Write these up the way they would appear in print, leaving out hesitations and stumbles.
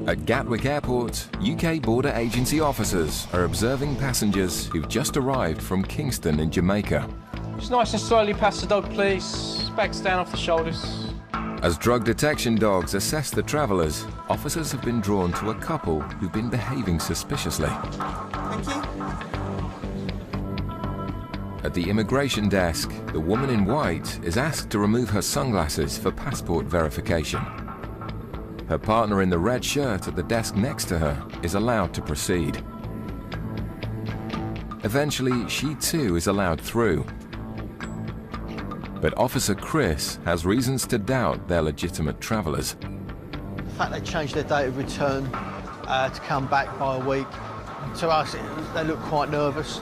At Gatwick Airport, UK border agency officers are observing passengers who've just arrived from Kingston in Jamaica. Just nice and slowly pass the dog, please. Bags down off the shoulders. As drug detection dogs assess the travellers, officers have been drawn to a couple who've been behaving suspiciously. Thank you. At the immigration desk, the woman in white is asked to remove her sunglasses for passport verification. Her partner in the red shirt at the desk next to her is allowed to proceed. Eventually, she too is allowed through. But Officer Chris has reasons to doubt they're legitimate travellers. The fact they changed their date of return to come back by a week, to us, they look quite nervous.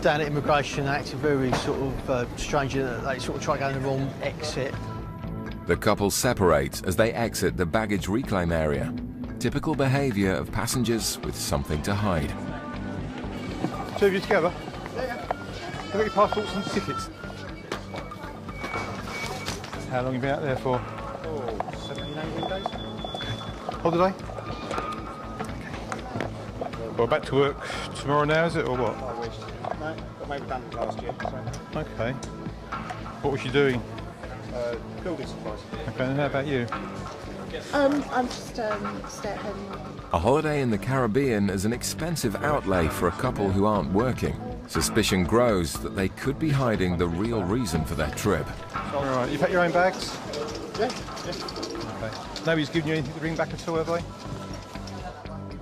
Down at immigration, they acted very sort of strange in that they sort of try to go in the wrong exit. The couple separate as they exit the baggage reclaim area. Typical behaviour of passengers with something to hide. Two of you together? Yeah. Have you got your passports and tickets? How long have you been out there for? Oh, 17, 18 days. Holiday? Well, back to work tomorrow now, is it, or what? I wish. No, got made redundant last year, so... Okay. What was you doing? Building supplies. Okay, and how about you? I'm just stay-at-home. A holiday in the Caribbean is an expensive outlay for a couple who aren't working. Suspicion grows that they could be hiding the real reason for their trip. All right, you packed your own bags? Yeah. Okay. Nobody's given you anything to bring back at all, have they?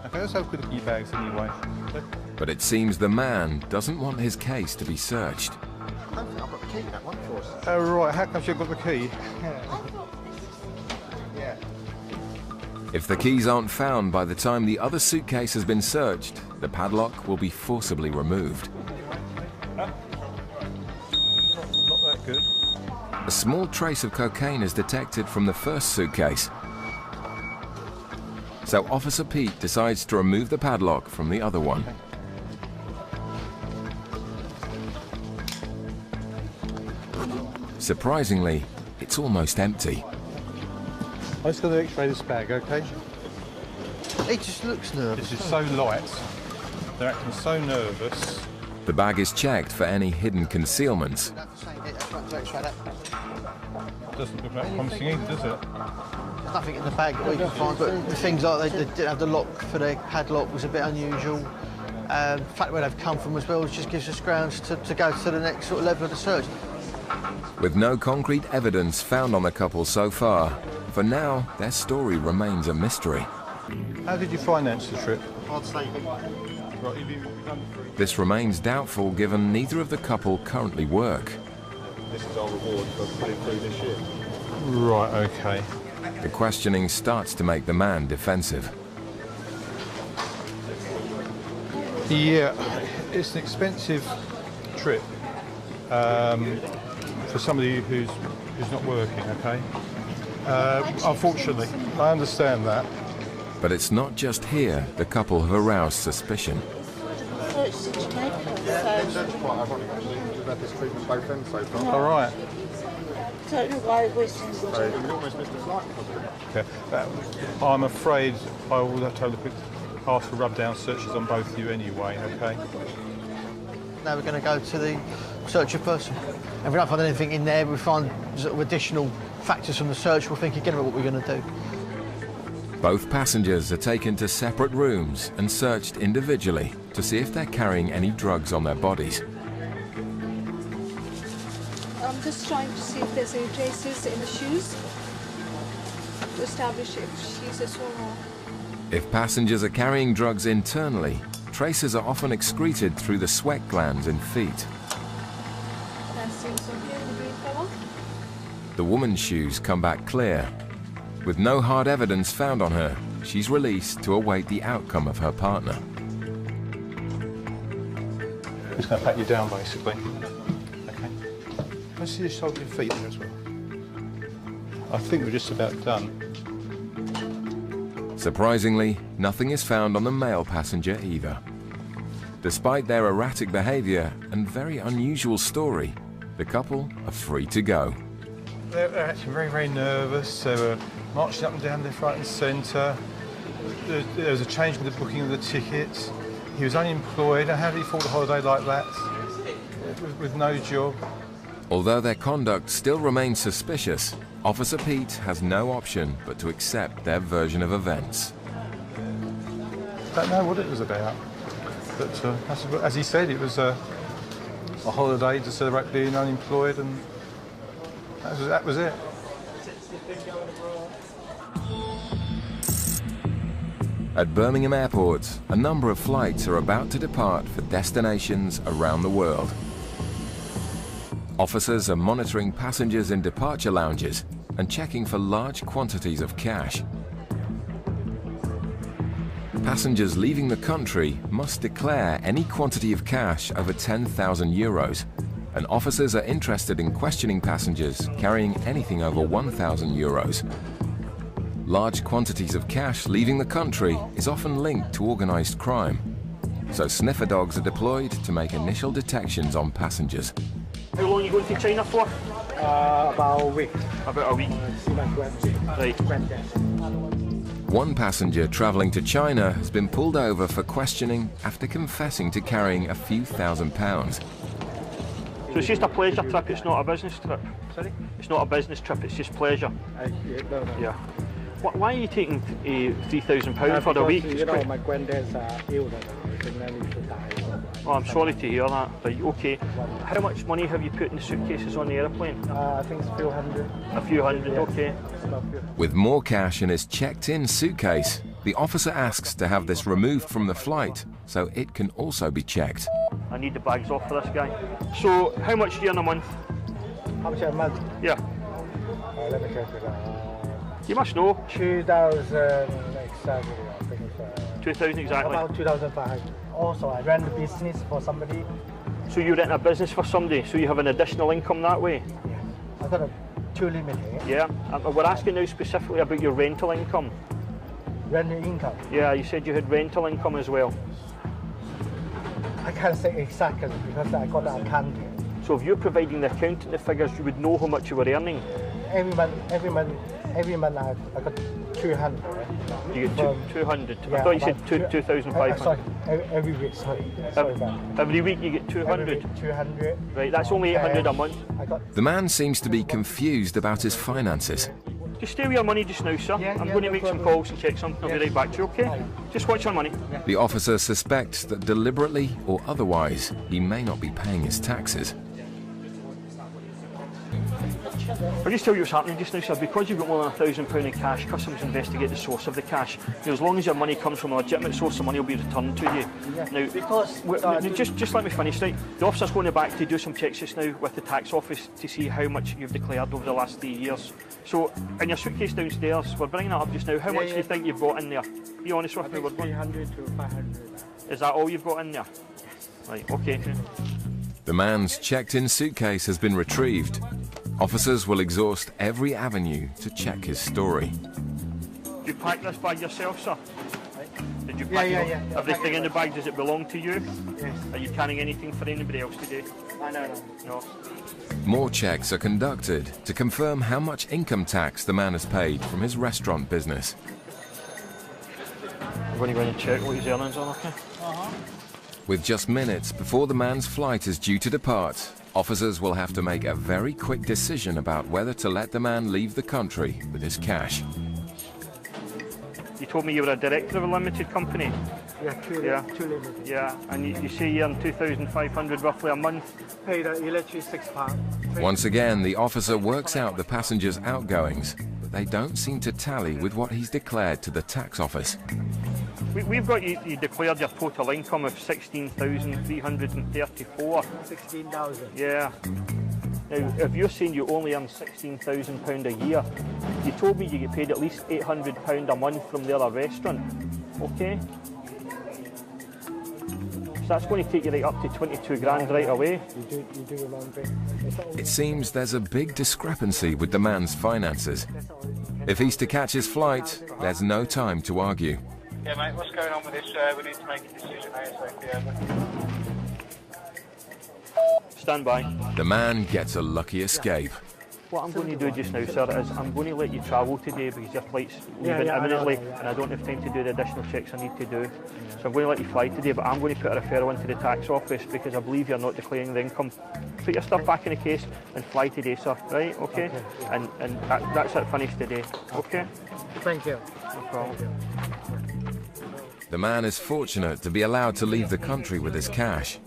Okay, let's have a good look at your bags anyway. But it seems the man doesn't want his case to be searched. I don't think I've got the key to that one for us. Oh, right, how come you've got the key? Yeah. If the keys aren't found by the time the other suitcase has been searched, the padlock will be forcibly removed. Not that good. A small trace of cocaine is detected from the first suitcase. So Officer Pete decides to remove the padlock from the other one. Surprisingly, it's almost empty. I'm just going to x-ray this bag, okay? He just looks nervous. This is so light. They're acting so nervous. The bag is checked for any hidden concealments. Doesn't look that promising either, does it? There's nothing in the bag that we can find, but the things like they didn't have the lock for their padlock was a bit unusual. The fact where they've come from as well just gives us grounds to go to the next sort of level of the search. With no concrete evidence found on the couple so far, for now, their story remains a mystery. How did you finance the trip? Hard saving. Right, you've done three. This remains doubtful given neither of the couple currently work. This is our reward for pulling through this year. Right, okay. The questioning starts to make the man defensive. Yeah, it's an expensive trip for somebody who's not working, okay? Unfortunately, I understand that. But it's not just here the couple have aroused suspicion. Searched in Jamaica, It's so quite ironic, actually. We've had this treatment both ends so far. All right. I don't know why we're saying So we almost missed a flight. Okay. I'm afraid I will have to have a quick ask for rub-down searches on both of you anyway, okay? Now we're going to go to the search of person. If we don't find anything in there, we find sort of additional factors from the search, we'll think again about what we're going to do. Both passengers are taken to separate rooms and searched individually to see if they're carrying any drugs on their bodies. I'm just trying to see if there's any traces in the shoes to establish if she's a swimmer. If passengers are carrying drugs internally, traces are often excreted through the sweat glands in feet. That seems on here in the green color. The woman's shoes come back clear. With no hard evidence found on her, she's released to await the outcome of her partner. Just going to pat you down, basically. Okay. Let's see you hold your feet there as well. I think we're just about done. Surprisingly, nothing is found on the male passenger either. Despite their erratic behaviour and very unusual story, the couple are free to go. They're actually very, very nervous. They were marching up and down left, right and centre. there was a change in the booking of the tickets. He was unemployed. How did he afford a holiday like that with no job? Although their conduct still remains suspicious, Officer Pete has no option but to accept their version of events. Don't know what it was about, but as he said, it was a holiday to celebrate being unemployed, and that was it. At Birmingham Airport, a number of flights are about to depart for destinations around the world. Officers are monitoring passengers in departure lounges and checking for large quantities of cash. Passengers leaving the country must declare any quantity of cash over 10,000 euros, and officers are interested in questioning passengers carrying anything over 1,000 euros. Large quantities of cash leaving the country is often linked to organised crime, so sniffer dogs are deployed to make initial detections on passengers. How long are you going to China for? About a week. About a week. See my granddad. Right. One passenger travelling to China has been pulled over for questioning after confessing to carrying a few £1,000s. So it's just a pleasure trip, it's not a business trip? Sorry? It's not a business trip, it's just pleasure? No. Yeah. Why are you taking £3,000 for a week? You know, my granddad's ill, and then he should die. Oh, I'm sorry to hear that. Right, okay. How much money have you put in the suitcases on the aeroplane? I think it's a few hundred. A few hundred, Yeah. okay. With more cash in his checked-in suitcase, the officer asks to have this removed from the flight so it can also be checked. I need the bags off for this guy. So, how much do you earn a month? How much a month? Yeah. Let me check it. You must know. 2,000 exactly, I think it's 2,000 exactly. about 2,500. Also, I ran the business for somebody. So you rent a business for somebody, so you have an additional income that way? Yeah. I got a 2 limited. Yeah. We're asking now specifically about your rental income. Rental income. Yeah, you said you had rental income as well. I can't say exactly because I got an accountant. So if you're providing the accountant the figures, you would know how much you were earning. Every month I got 200. You get 200. Yeah, I thought you said about 2,500. Sorry, every week, sorry about that. Every week you get 200? Every week 200. Right, that's only 800 a month. The man seems to be confused about his finances. Just stay with your money just now, sir. Yeah, I'm yeah, going to no make some problem. calls and check something. I'll be right back to you, okay? Just watch your money. The officer suspects that deliberately or otherwise, he may not be paying his taxes. I'll just tell you what's happening just now, sir. Because you've got more than £1,000 in cash, customs investigate the source of the cash. Now, as long as your money comes from a legitimate source, the money will be returned to you. Now, just let me finish, right? The officer's going back to do some checks just now with the tax office to see how much you've declared over the last 3 years. So, in your suitcase downstairs, we're bringing that up just now. How much do you think you've got in there? Be honest with me. 300 to 500. Is that all you've got in there? Right, okay. The man's checked-in suitcase has been retrieved. Officers will exhaust every avenue to check his story. Did you pack this bag yourself, sir? Did you pack everything in the bag? Does it belong to you? Yes. Are you carrying anything for anybody else today? No. More checks are conducted to confirm how much income tax the man has paid from his restaurant business. I'm going to go in and check what his earnings are, okay? With just minutes before the man's flight is due to depart, officers will have to make a very quick decision about whether to let the man leave the country with his cash. You told me you were a director of a limited company. Yeah, two limited. Yeah, and you say you earn 2,500 roughly a month. Pay the electric £6. Once again, the officer works out the passenger's outgoings, but they don't seem to tally with what he's declared to the tax office. We've got you declared your total income of 16,334. 16,000. Yeah. Now, if you're saying you only earn £16,000 a year, you told me you get paid at least £800 a month from the other restaurant, okay? So that's going to take you right up to 22 grand right away. You do your own thing. It seems there's a big discrepancy with the man's finances. If he's to catch his flight, there's no time to argue. Yeah, mate, what's going on with this? We need to make a decision ASAP. Stand by. The man gets a lucky escape. What I'm going to do just now, sir, is I'm going to let you travel today because your flight's leaving imminently, and I don't have time to do the additional checks I need to do. So I'm going to let you fly today, but I'm going to put a referral into the tax office because I believe you're not declaring the income. Put your stuff back in the case and fly today, sir. Right? Okay. And that's it. Finished today. Okay. Thank you. No problem. The man is fortunate to be allowed to leave the country with his cash,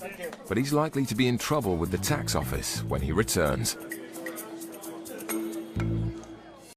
but he's likely to be in trouble with the tax office when he returns.